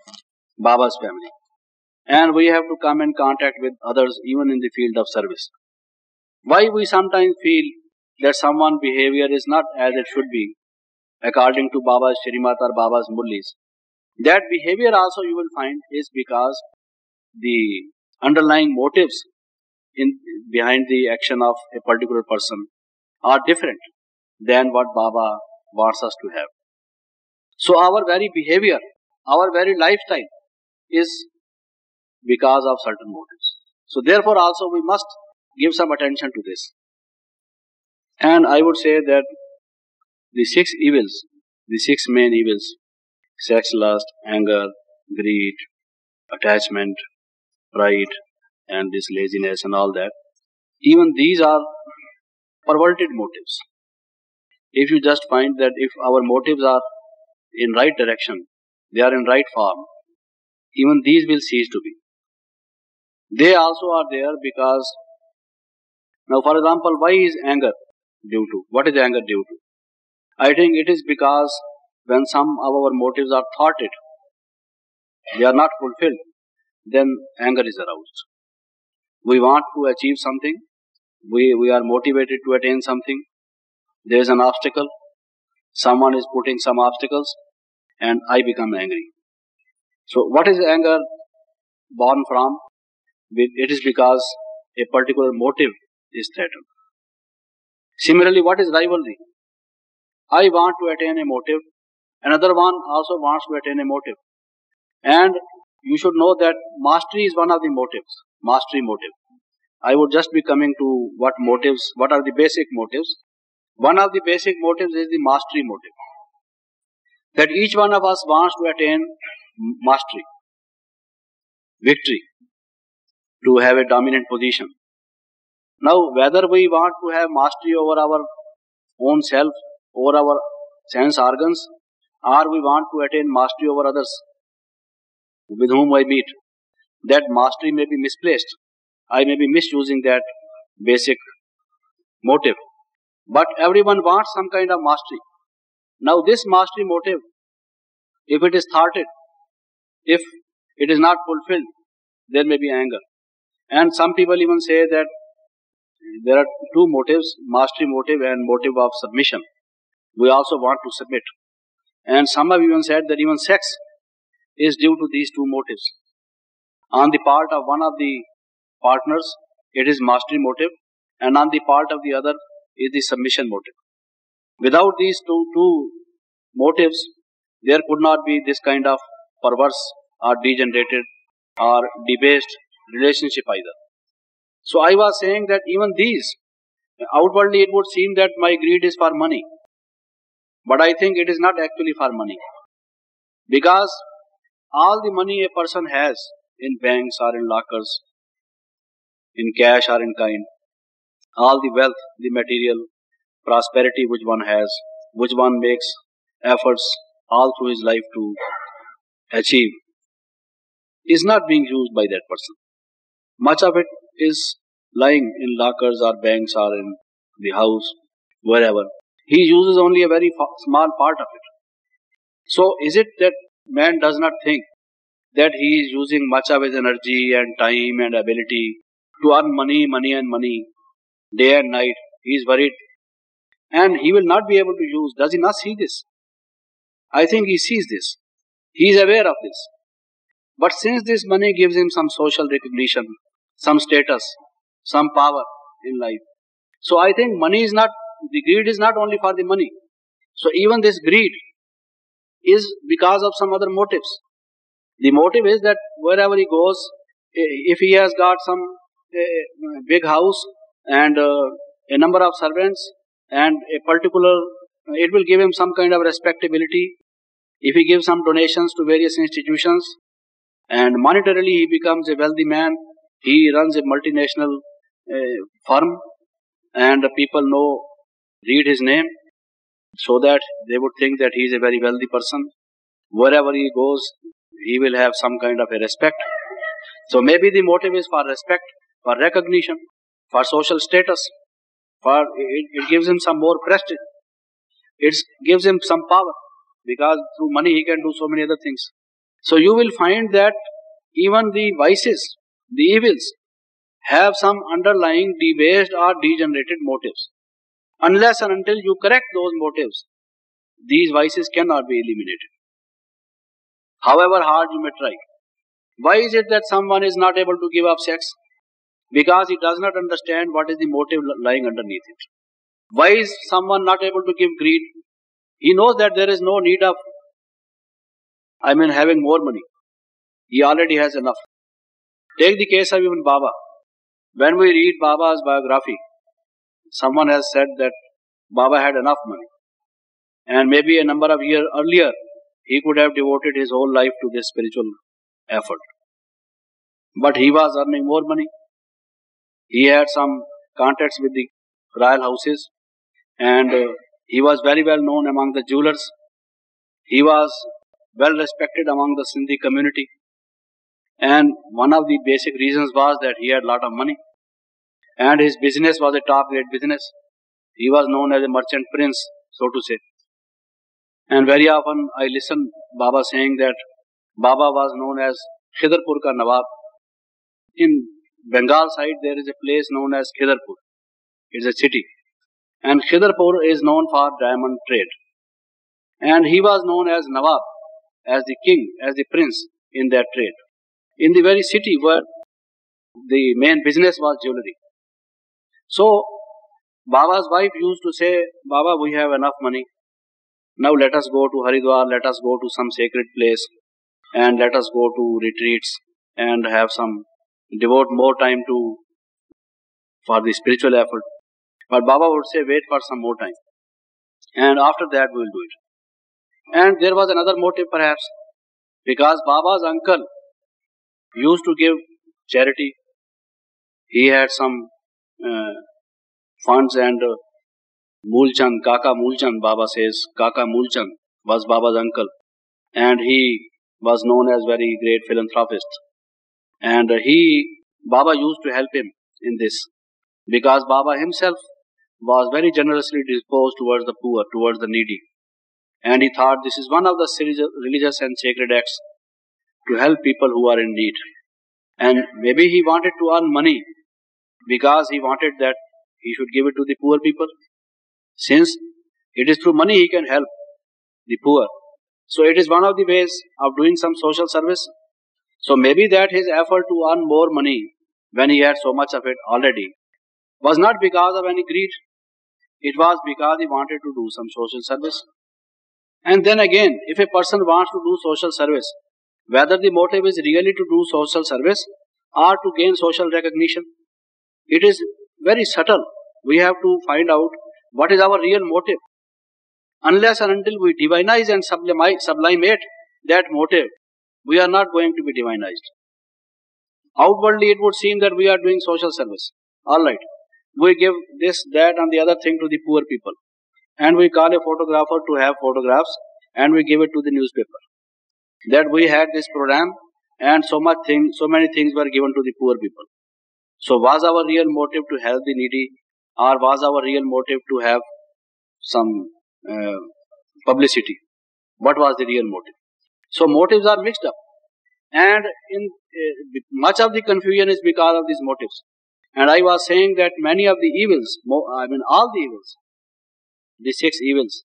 Baba's family. And we have to come in contact with others even in the field of service. Why we sometimes feel that someone's behavior is not as it should be, according to Baba's Shrimat or Baba's Mullis. That behavior also you will find is because the underlying motives behind the action of a particular person are different than what Baba wants us to have. So our very behavior, our very lifestyle is because of certain motives. So therefore also we must give some attention to this. And I would say that the six evils, the six main evils, sex, lust, anger, greed, attachment, pride, and this laziness and all that, even these are perverted motives. If you just find that if our motives are in right direction, they are in right form, even these will cease to be. They also are there because, now for example, why is anger due to? What is anger due to? I think it is because when some of our motives are thwarted, they are not fulfilled, then anger is aroused. We want to achieve something, we are motivated to attain something, there is an obstacle, someone is putting some obstacles, and I become angry. So what is anger born from? It is because a particular motive is threatened. Similarly, what is rivalry? I want to attain a motive, another one also wants to attain a motive. And you should know that mastery is one of the motives, mastery motive. I would just be coming to what are the basic motives. One of the basic motives is the mastery motive. That each one of us wants to attain mastery, victory, to have a dominant position. Now, whether we want to have mastery over our own self, over our sense organs, or we want to attain mastery over others with whom I meet, that mastery may be misplaced. I may be misusing that basic motive. But everyone wants some kind of mastery. Now, this mastery motive, if it is thwarted, if it is not fulfilled, there may be anger. And some people even say that there are two motives, mastery motive and motive of submission. We also want to submit. And some have even said that even sex is due to these two motives. On the part of one of the partners, it is mastery motive, and on the part of the other is the submission motive. Without these two motives, there could not be this kind of perverse or degenerated or debased relationship either. So I was saying that even these, outwardly it would seem that my greed is for money. But I think it is not actually for money. Because all the money a person has in banks or in lockers, in cash or in kind, all the wealth, the material prosperity which one has, which one makes efforts all through his life to achieve, is not being used by that person. Much of it is lying in lockers or banks or in the house, wherever. He uses only a very small part of it. So is it that man does not think that he is using much of his energy and time and ability to earn money, day and night? He is worried. And he will not be able to use. Does he not see this? I think he sees this. He is aware of this. But since this money gives him some social recognition, some status, some power in life, so I think the greed is not only for the money. So even this greed is because of some other motives. The motive is that wherever he goes, if he has got some big house and a number of servants and a particular, it will give him some kind of respectability. If he gives some donations to various institutions and monetarily he becomes a wealthy man, he runs a multinational firm and people read his name, so that they would think that he is a very wealthy person. Wherever he goes, he will have some kind of a respect. So maybe the motive is for respect, for recognition, for social status, it gives him some more prestige. It gives him some power, because through money he can do so many other things. So you will find that even the vices, the evils, have some underlying debased or degenerated motives. Unless and until you correct those motives, these vices cannot be eliminated, however hard you may try. Why is it that someone is not able to give up sex? Because he does not understand what is the motive lying underneath it. Why is someone not able to give greed? He knows that there is no need of, having more money. He already has enough. Take the case of even Baba. When we read Baba's biography, someone has said that Baba had enough money. And maybe a number of years earlier, he could have devoted his whole life to this spiritual effort. But he was earning more money. He had some contacts with the royal houses, and he was very well known among the jewelers. He was well respected among the Sindhi community. And one of the basic reasons was that he had a lot of money. And his business was a top grade business. He was known as a merchant prince, so to say. And very often I listen Baba saying that Baba was known as Khidarpur ka Nawab. In Bengal side there is a place known as Khidarpur. It's a city. And Khidarpur is known for diamond trade. And he was known as Nawab, as the king, as the prince in that trade. In the very city where the main business was jewelry. So Baba's wife used to say, Baba, we have enough money. Now let us go to Haridwar, let us go to some sacred place, and let us go to retreats and devote more time for the spiritual effort. But Baba would say, wait for some more time. And after that we will do it. And there was another motive perhaps, because Baba's uncle used to give charity. He had some funds, and Moolchand, Kaka Moolchand, Baba says, Kaka Moolchand was Baba's uncle. And he was known as very great philanthropist. And Baba used to help him in this, because Baba himself was very generously disposed towards the poor, towards the needy. And he thought this is one of the religious and sacred acts to help people who are in need. And maybe he wanted to earn money because he wanted that he should give it to the poor people. Since it is through money he can help the poor. So it is one of the ways of doing some social service. So maybe that his effort to earn more money when he had so much of it already was not because of any greed. It was because he wanted to do some social service. And then again, if a person wants to do social service, whether the motive is really to do social service or to gain social recognition, it is very subtle. We have to find out what is our real motive. Unless and until we divinize and sublimate that motive, we are not going to be divinized. Outwardly it would seem that we are doing social service. Alright, we give this, that and the other thing to the poor people. And we call a photographer to have photographs, and we give it to the newspaper. That we had this program, and so many things were given to the poor people. So was our real motive to help the needy, or was our real motive to have some publicity? What was the real motive? So motives are mixed up, and much of the confusion is because of these motives. And I was saying that many of the evils, all the evils, the 6 evils,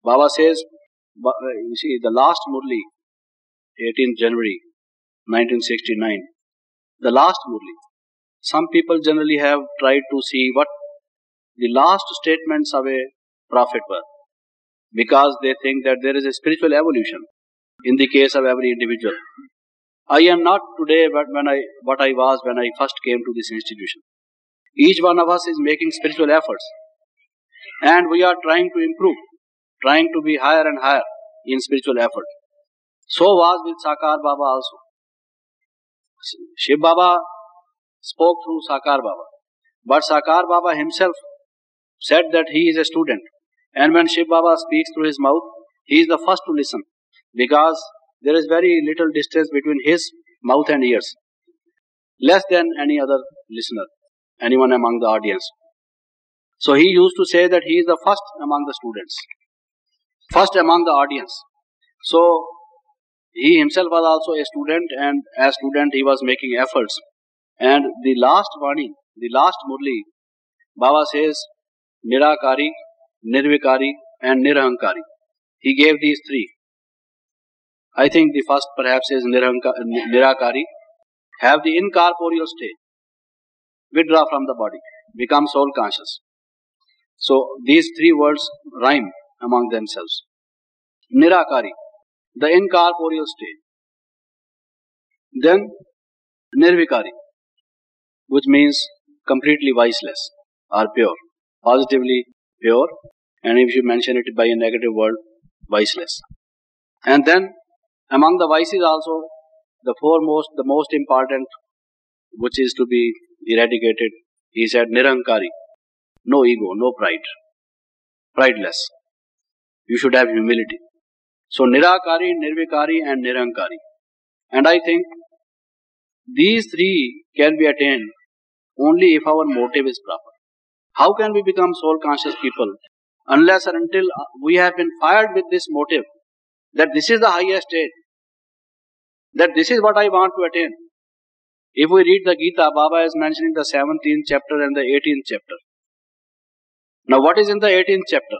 Baba says, you see, the last Murli, 18th January 1969, the last Murli, some people generally have tried to see what the last statements of a prophet were, because they think that there is a spiritual evolution in the case of every individual. I am not today what I was when I first came to this institution. Each one of us is making spiritual efforts, and we are trying to improve, trying to be higher and higher in spiritual effort. So was with Sakar Baba also. Shiv Baba spoke through Sakar Baba, but Sakar Baba himself said that he is a student, and when Shiv Baba speaks through his mouth, he is the first to listen, because there is very little distance between his mouth and ears, less than any other listener, anyone among the audience. So he used to say that he is the first among the students, first among the audience. So he himself was also a student, and as student he was making efforts. And the last Vani, the last Murli, Baba says Nirakari, Nirvikari and Nirahankari. He gave these 3. I think the first perhaps is Nirakari. Have the incorporeal state. Withdraw from the body. Become soul conscious. So these three words rhyme among themselves. Nirakari, the incorporeal state. Then Nirvikari, which means completely viceless or pure, positively pure, and if you mention it by a negative word, viceless. And then among the vices also, the most important, which is to be eradicated, he said Nirankari, no ego, no pride, prideless. You should have humility. So Nirakari, Nirvikari and Nirankari. And I think these three can be attained only if our motive is proper. How can we become soul conscious people unless and until we have been fired with this motive that this is the highest state, that this is what I want to attain. If we read the Gita, Baba is mentioning the 17th chapter and the 18th chapter. Now what is in the 18th chapter?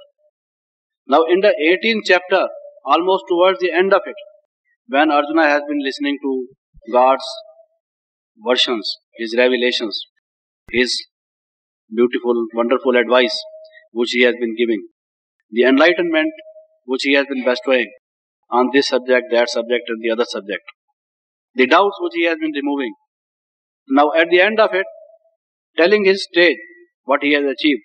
Now in the 18th chapter, almost towards the end of it, when Arjuna has been listening to God's versions, his revelations, his beautiful, wonderful advice which he has been giving, the enlightenment which he has been bestowing on this subject, that subject and the other subject, the doubts which he has been removing. Now at the end of it, telling his stage, what he has achieved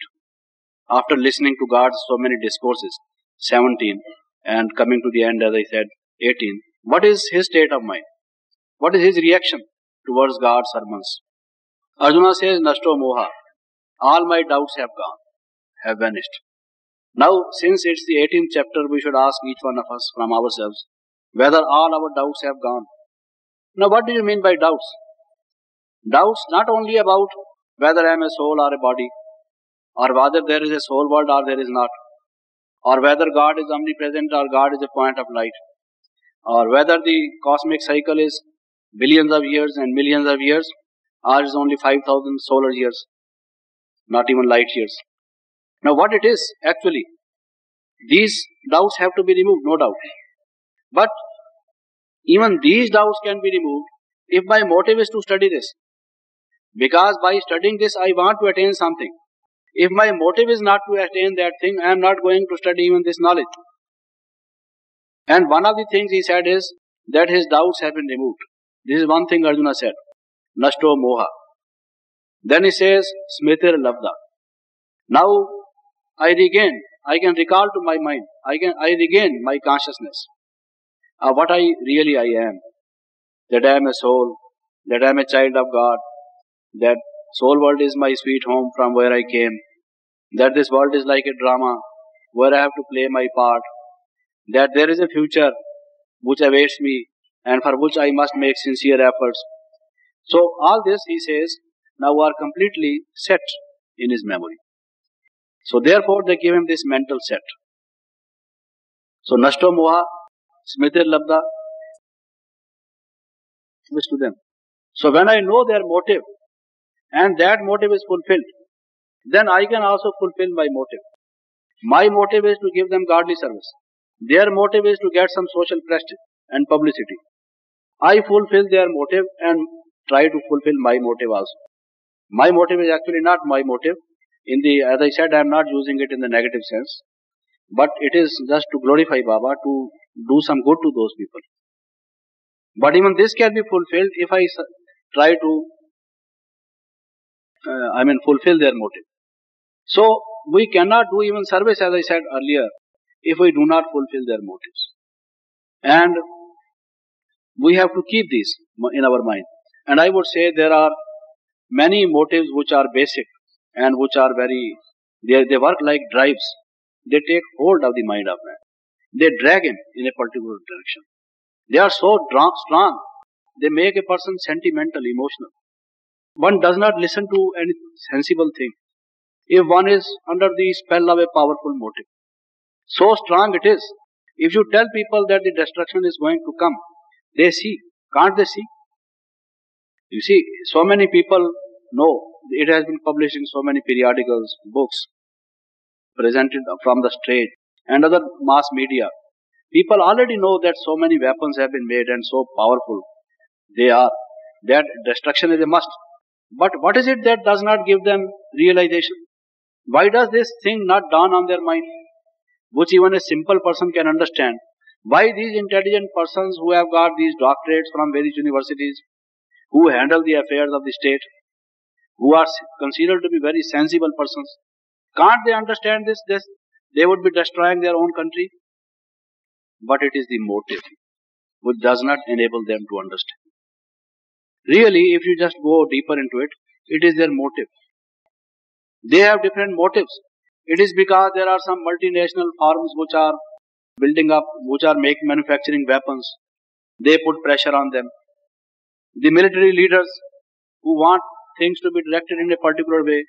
after listening to God's so many discourses, 17, and coming to the end, as I said, 18. What is his state of mind? What is his reaction towards God's sermons? Arjuna says, Nashto Moha, all my doubts have gone, have vanished. Now, since it's the 18th chapter, we should ask each one of us from ourselves whether all our doubts have gone. Now, what do you mean by doubts? Doubts not only about whether I am a soul or a body, or whether there is a soul world or there is not, or whether God is omnipresent or God is a point of light, or whether the cosmic cycle is billions of years and millions of years, or is only 5,000 solar years, not even light years. Now what it is actually, these doubts have to be removed, no doubt. But even these doubts can be removed if my motive is to study this. Because by studying this, I want to attain something. If my motive is not to attain that thing, I am not going to study even this knowledge. And one of the things he said is that his doubts have been removed. This is one thing Arjuna said. Nashto moha. Then he says, Smritir labda. Now I can recall to my mind, I regain my consciousness of what I really am. That I am a soul, that I am a child of God, that soul world is my sweet home from where I came, that this world is like a drama where I have to play my part, that there is a future which awaits me and for which I must make sincere efforts. So all this, he says, now are completely set in his memory. So therefore they give him this mental set. So Nashto Moha, Smritir Labda, which to them. So when I know their motive and that motive is fulfilled, then I can also fulfill my motive. My motive is to give them godly service. Their motive is to get some social prestige and publicity. I fulfill their motive and try to fulfill my motive also. My motive is actually not my motive. As I said, I am not using it in the negative sense, but it is just to glorify Baba, to do some good to those people. But even this can be fulfilled if I try to, fulfill their motive. So we cannot do even service, as I said earlier, if we do not fulfill their motives. And we have to keep these in our mind. And I would say there are many motives which are basic and which are they work like drives. They take hold of the mind of man. They drag him in a particular direction. They are so strong. They make a person sentimental, emotional. One does not listen to any sensible thing if one is under the spell of a powerful motive. So strong it is. If you tell people that the destruction is going to come, they see. Can't they see? You see, so many people know. It has been published in so many periodicals, books, presented from the stage and other mass media. People already know that so many weapons have been made and so powerful they are, that destruction is a must. But what is it that does not give them realization? Why does this thing not dawn on their mind, which even a simple person can understand? Why these intelligent persons who have got these doctorates from various universities, who handle the affairs of the state, who are considered to be very sensible persons, can't they understand this? They would be destroying their own country. But it is the motive which does not enable them to understand. Really, if you just go deeper into it, it is their motive. They have different motives. It is because there are some multinational firms which are building up, which are manufacturing weapons. They put pressure on them. The military leaders who want things to be directed in a particular way,